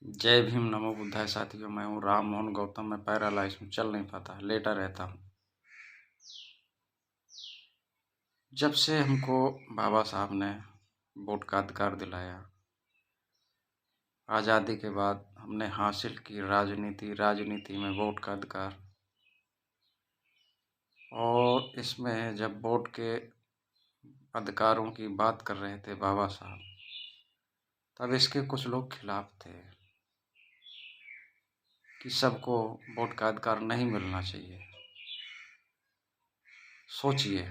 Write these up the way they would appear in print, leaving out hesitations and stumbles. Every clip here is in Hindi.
जय भीम नमो बुद्धाय। साथियों, मैं हूँ राम मोहन गौतम। मैं पैरालाइज हूँ, चल नहीं पाता, लेटा रहता हूँ। जब से हमको बाबा साहब ने वोट का अधिकार दिलाया, आज़ादी के बाद हमने हासिल की राजनीति में वोट का अधिकार। और इसमें जब वोट के अधिकारों की बात कर रहे थे बाबा साहब, तब इसके कुछ लोग खिलाफ थे कि सबको वोट का अधिकार नहीं मिलना चाहिए। सोचिए,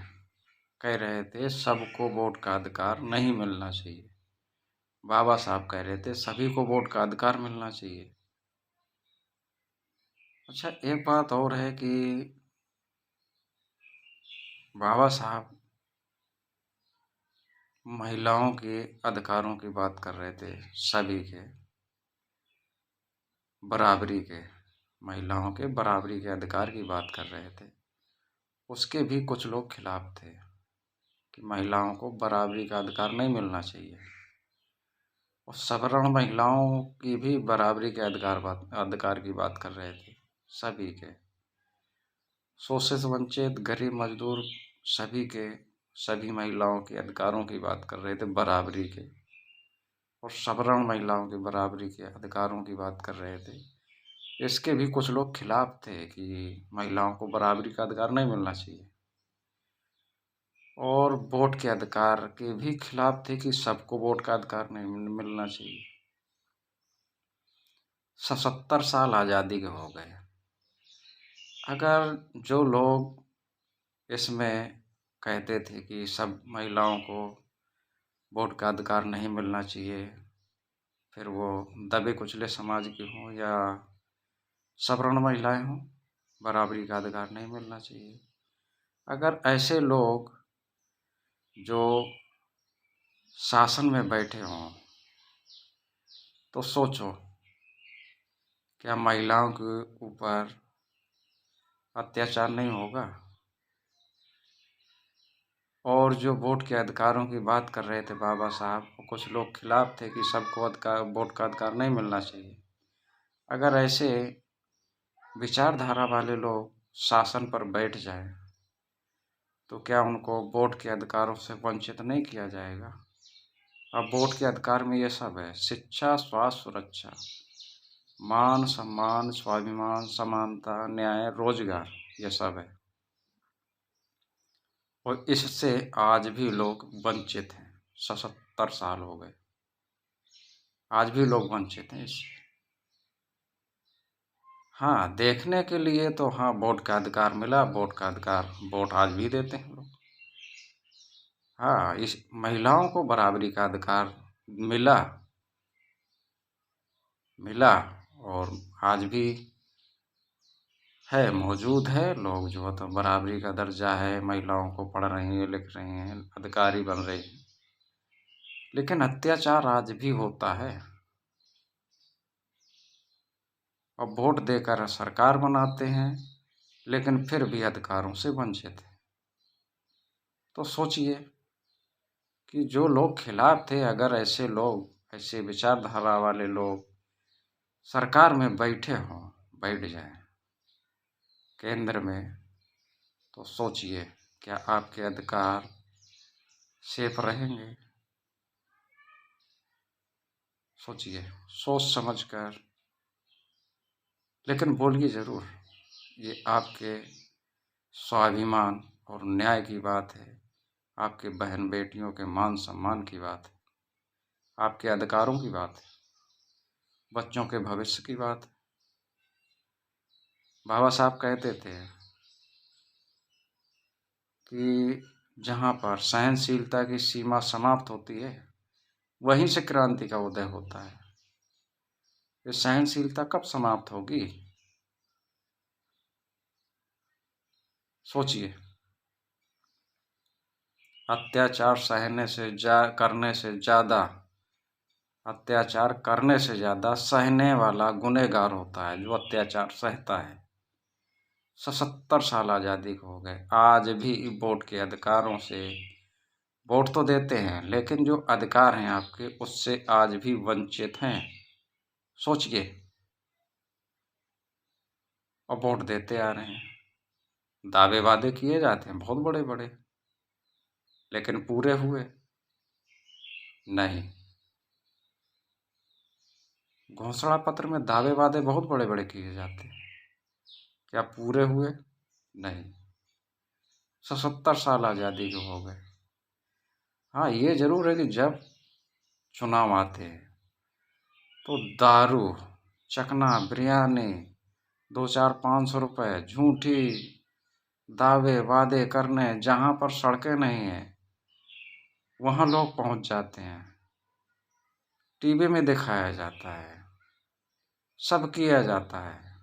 कह रहे थे सबको वोट का अधिकार नहीं मिलना चाहिए। बाबा साहब कह रहे थे सभी को वोट का अधिकार मिलना चाहिए। अच्छा, एक बात और है कि बाबा साहब महिलाओं के अधिकारों की बात कर रहे थे, सभी के बराबरी के, महिलाओं के बराबरी के अधिकार की बात कर रहे थे। उसके भी कुछ लोग खिलाफ थे कि महिलाओं को बराबरी का अधिकार नहीं मिलना चाहिए। और सवर्ण महिलाओं की भी बराबरी के अधिकार की बात कर रहे थे, सभी के, शोषित वंचित गरीब मजदूर सभी महिलाओं के अधिकारों की बात कर रहे थे, बराबरी के। और सवर्ण महिलाओं की बराबरी के अधिकारों की बात कर रहे थे। इसके भी कुछ लोग खिलाफ थे कि महिलाओं को बराबरी का अधिकार नहीं मिलना चाहिए। और वोट के अधिकार के भी खिलाफ थे कि सबको वोट का अधिकार नहीं मिलना चाहिए। 77 साल आज़ादी के हो गए। अगर जो लोग इसमें कहते थे कि सब महिलाओं को वोट का अधिकार नहीं मिलना चाहिए, फिर वो दबे कुचले समाज की हों या सवर्ण महिलाएं हों, बराबरी का अधिकार नहीं मिलना चाहिए। अगर ऐसे लोग जो शासन में बैठे हों, तो सोचो, क्या महिलाओं के ऊपर अत्याचार नहीं होगा? और जो वोट के अधिकारों की बात कर रहे थे बाबा साहब, कुछ लोग खिलाफ थे कि सबको वोट का अधिकार नहीं मिलना चाहिए। अगर ऐसे विचारधारा वाले लोग शासन पर बैठ जाएं, तो क्या उनको वोट के अधिकारों से वंचित नहीं किया जाएगा? अब वोट के अधिकार में ये सब है: शिक्षा, स्वास्थ्य, सुरक्षा, मान सम्मान, स्वाभिमान, समानता, न्याय, रोजगार, ये सब है। और इससे आज भी लोग वंचित हैं। 77 साल हो गए, आज भी लोग वंचित हैं इससे। हाँ, देखने के लिए तो हाँ, वोट का अधिकार मिला, वोट का अधिकार, वोट आज भी देते हैं लोग। हाँ, इस महिलाओं को बराबरी का अधिकार मिला मिला और आज भी है, मौजूद है। लोग जो है तो बराबरी का दर्जा है, महिलाओं को पढ़ रही हैं, लिख रही हैं, अधिकारी बन रही हैं। लेकिन अत्याचार आज भी होता है। और वोट देकर सरकार बनाते हैं, लेकिन फिर भी अधिकारों से वंचित है। तो सोचिए कि जो लोग खिलाफ थे, अगर ऐसे लोग, ऐसे विचारधारा वाले लोग सरकार में बैठ जाएं केंद्र में, तो सोचिए क्या आपके अधिकार सेफ रहेंगे? सोचिए, सोच समझ कर, लेकिन बोलिए ज़रूर। ये आपके स्वाभिमान और न्याय की बात है, आपके बहन बेटियों के मान सम्मान की बात है, आपके अधिकारों की बात है, बच्चों के भविष्य की बात है। बाबा साहब कहते थे कि जहाँ पर सहनशीलता की सीमा समाप्त होती है, वहीं से क्रांति का उदय होता है। ये सहनशीलता कब समाप्त होगी? सोचिए, अत्याचार करने से ज़्यादा सहने वाला गुनहगार होता है, जो अत्याचार सहता है। 77 साल आज़ादी को हो गए, आज भी वोट के अधिकारों से, वोट तो देते हैं लेकिन जो अधिकार हैं आपके, उससे आज भी वंचित हैं। सोचिए, और वोट देते आ रहे हैं। दावे वादे किए जाते हैं बहुत बड़े बड़े, लेकिन पूरे हुए नहीं। घोषणा पत्र में दावे वादे बहुत बड़े बड़े किए जाते हैं, क्या पूरे हुए? नहीं। 77 साल आज़ादी के हो गए। हाँ, ये जरूर है कि जब चुनाव आते हैं तो दारू, चकना, बिरयानी, 200-500 रुपए, झूठी दावे वादे करने, जहाँ पर सड़कें नहीं हैं वहाँ लोग पहुँच जाते हैं, टीवी में दिखाया जाता है, सब किया जाता है।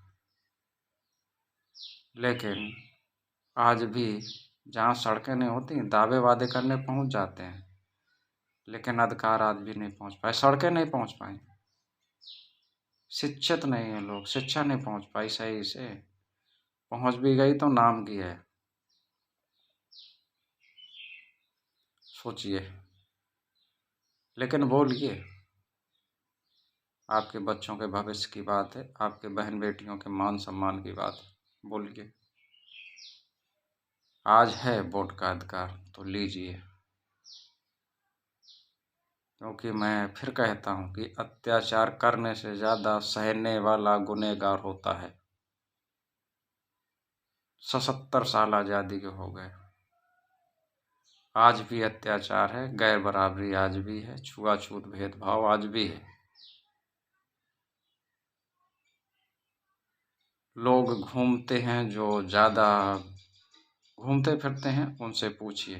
लेकिन आज भी जहाँ सड़कें नहीं होती, दावे वादे करने पहुँच जाते हैं, लेकिन अधिकार आज भी नहीं पहुँच पाए, सड़कें नहीं पहुँच पाई। शिक्षित नहीं है लोग, शिक्षा नहीं पहुँच पाई सही से, पहुँच भी गई तो नाम की है। सोचिए, लेकिन बोलिए, आपके बच्चों के भविष्य की बात है, आपके बहन बेटियों के मान सम्मान की बात है, बोलिए। आज है वोट का अधिकार तो लीजिए, क्योंकि मैं फिर कहता हूँ कि अत्याचार करने से ज़्यादा सहने वाला गुनहगार होता है। 77 साल आज़ादी के हो गए, आज भी अत्याचार है, गैर बराबरी आज भी है, छुआछूत भेदभाव आज भी है। लोग घूमते हैं, जो ज़्यादा घूमते फिरते हैं उनसे पूछिए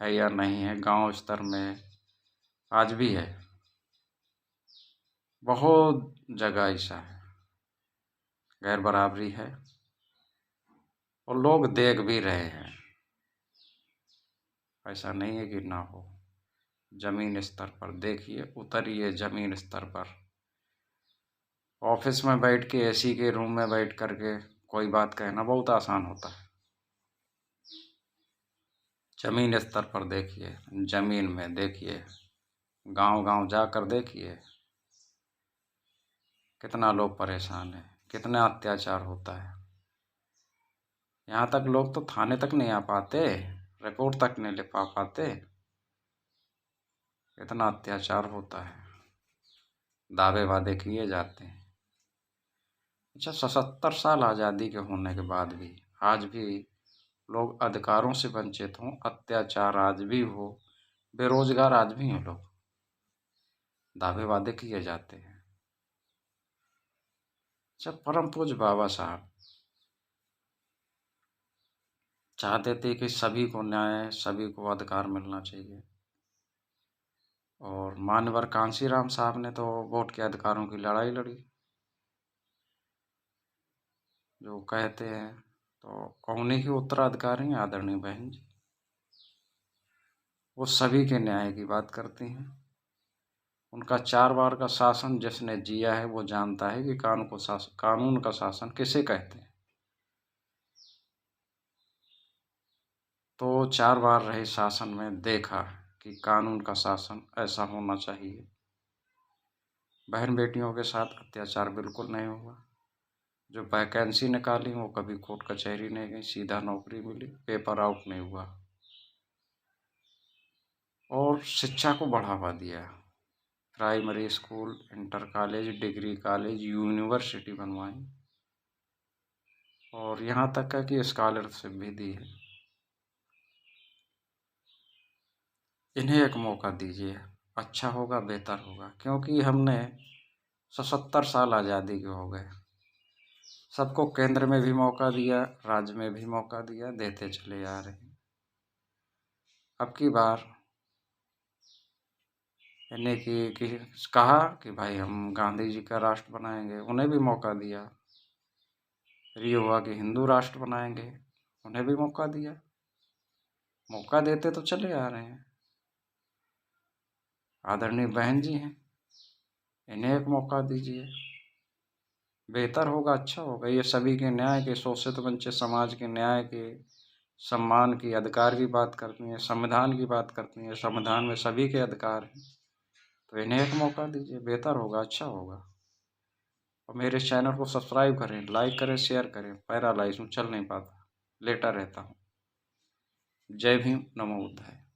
है या नहीं है। गांव स्तर में आज भी है, बहुत जगह ऐसा है, गैर बराबरी है, और लोग देख भी रहे हैं। ऐसा नहीं है कि ना हो। जमीन स्तर पर देखिए, उतरिए जमीन स्तर पर। ऑफिस में बैठ के एसी के रूम में बैठ करके कोई बात कहना बहुत आसान होता है। जमीन स्तर पर देखिए, जमीन में देखिए, गांव गांव जाकर देखिए, कितना लोग परेशान हैं, कितना अत्याचार होता है। यहाँ तक लोग तो थाने तक नहीं आ पाते, रिपोर्ट तक नहीं लिख पाते, इतना अत्याचार होता है, दावे वादे किए जाते हैं। अच्छा, 77 साल आज़ादी के होने के बाद भी आज भी लोग अधिकारों से वंचित हों, अत्याचार आज भी हो, बेरोजगार आज भी हैं लोग, दावे वादे किए जाते हैं। अच्छा, परम पूज्य बाबा साहब चाहते थे कि सभी को न्याय, सभी को अधिकार मिलना चाहिए, और मान्यवर कांशीराम साहब ने तो वोट के अधिकारों की लड़ाई लड़ी। जो कहते हैं तो उन्हीं के उत्तराधिकारी हैं आदरणीय बहन जी। वो सभी के न्याय की बात करती हैं। उनका 4 बार का शासन जिसने जिया है वो जानता है कि कानून का शासन किसे कहते हैं। तो 4 बार रहे शासन में, देखा कि कानून का शासन ऐसा होना चाहिए। बहन बेटियों के साथ अत्याचार बिल्कुल नहीं हुआ। जो वैकेंसी निकाली वो कभी कोर्ट कचहरी नहीं गई, सीधा नौकरी मिली, पेपर आउट नहीं हुआ। और शिक्षा को बढ़ावा दिया, primary school, inter college, degree college, university बनवाई, और यहाँ तक है कि स्कॉलरशिप भी दी है। इन्हें एक मौका दीजिए, अच्छा होगा, बेहतर होगा, क्योंकि हमने 77 साल आज़ादी के हो गए, सबको केंद्र में भी मौका दिया, राज्य में भी मौका दिया, देते चले आ रहे हैं। अब की बार यानी कि कहा कि भाई हम गांधी जी का राष्ट्र बनाएंगे, उन्हें भी मौका दिया। फिर ये हुआ कि हिंदू राष्ट्र बनाएंगे, उन्हें भी मौका दिया। मौका देते तो चले आ रहे हैं। आदरणीय बहन जी हैं, इन्हें एक मौका दीजिए, बेहतर होगा, अच्छा होगा। ये सभी के न्याय के, शोषित वंचित समाज के न्याय के, सम्मान की, अधिकार की बात करती हैं, संविधान की बात करती हैं। संविधान में सभी के अधिकार हैं, तो इन्हें एक मौका दीजिए, बेहतर होगा, अच्छा होगा। और मेरे चैनल को सब्सक्राइब करें, लाइक करें, शेयर करें। पैरालाइज हूँ, चल नहीं पाता, लेटा रहता हूँ। जय भीम, नमो बुद्धाय।